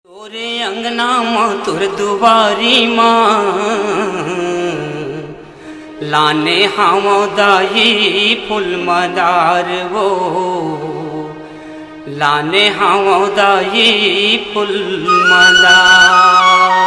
तोरे अंगना माँ तुर दुबारी माँ लाने हमदाई फुल मदार वो लाने हमदाई फुल मदार।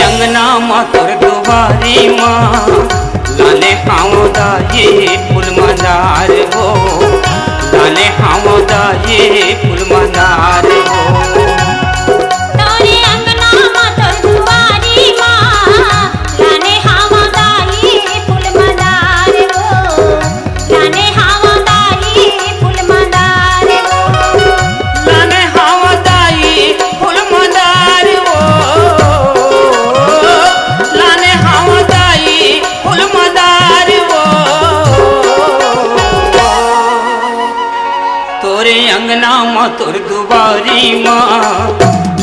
अंगना माँ तुर दुबारी माँ लाले हावदा ये फुल मदार हो लाले हावदा ये फुल मदार हो। तोरे अंगना माँ तुर दुबारी माँ लाने हावदा ये फुल मदार हो लाने हावदा ये फुल मदार हो लाने हावदा ये फुल मदार हो अंगना माँ तुर दुबारी माँ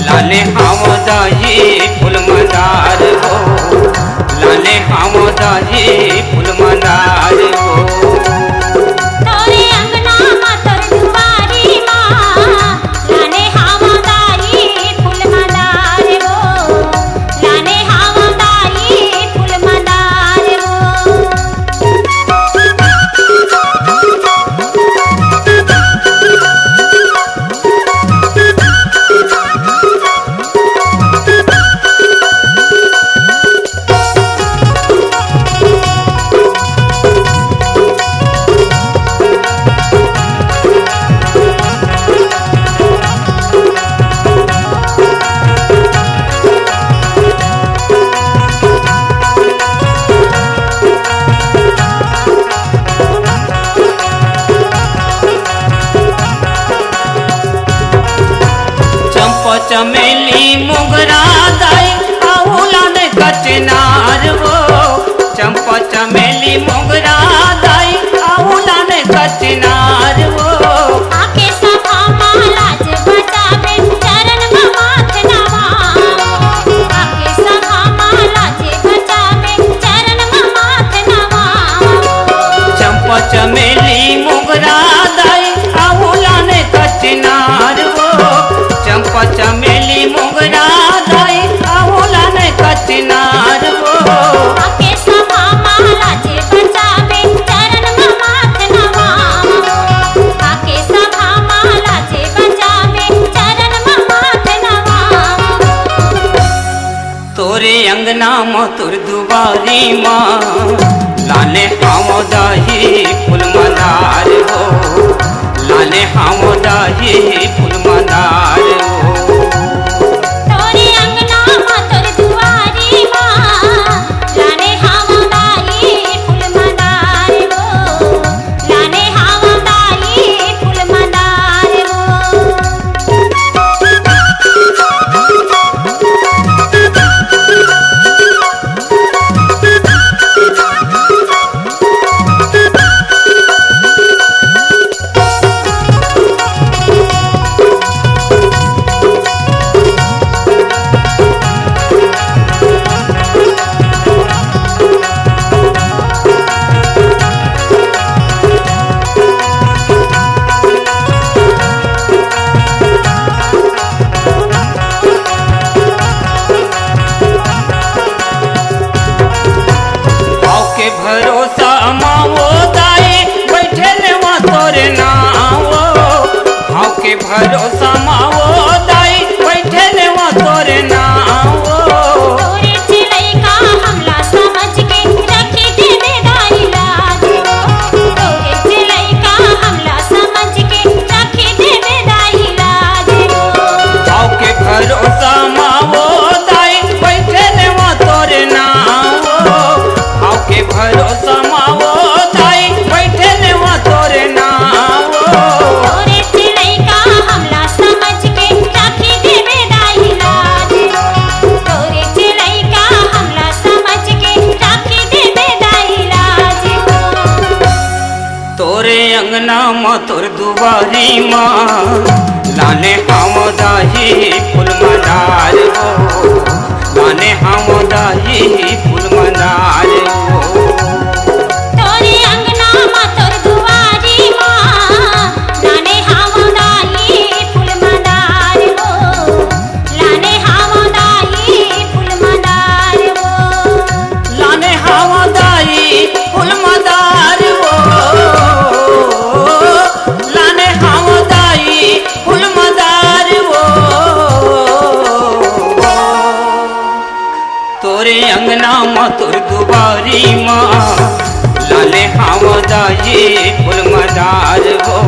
लाले हावदा ये फुल मदार हो लाले हावदा ये फुल मदार हो। तोरे अंगना माँ तुर दुबारी माँ लाने हावदा ये फुल मदार हो लाने हावदा ये फुल मदार हो। चमेली मोगरा दाई आउला ने कचनार वो चंपा चमेली मोगरा दाई आउला ने कचनार वो। आके सभा महाराज बचावे चरण में माथ नवाओ आके सभा महाराज बचावे चरण में माथ नवाओ। चंपा चमेली मोगरा दाई आउला ने कचनार वो चंपा चमेली मोगरा दाई आउला ने कचनार वो। आके सभा महाराज बचावे चरण में माथ नवाओ आके सभा महाराज बचावे चरण में माथ नवाओ। तोरे अंगना माँ तुर दुबारी माँ लाले हावदा ये फुल मदार हो लाले हावदा ये फुल मदार हो। तोरे अंगना माँ तुर दुआरी माँ लाने हावदा ये फुल मदार हो लाने हावदा ये फुल मदार हो। भरोसा मावो दाई बैठे ने वहाँ तोरे नावो भाव के भरोसा मावो दाई बैठे ने वहाँ तोरे नावो। तोरे चिड़ै का हमला समझ के रखी देवेदारी लाज तोरे चिड़ै का हमला समझ के रखी देवेदारी लाज। भाव के भरोसा मावो दाई बैठे ने वहाँ तोरे नावो भाव के भरोसा तोर दुआरी माँ लाने हम दाही फूल मंदार हो, लाने हम दाही फूल मंदार हो। तोरे अंगना माँ तोर दुआरी माँ लाने हम दाही फूल मंदार हो, लाने हम दाही फूल मंदार हो। लाने हम दाही फूल मंदार हो, लाने हम दाही फूल मंदार हो। तोरे अंगना माँ तोर दुआरी माँ लाने हम दाही फूल मंदार हो,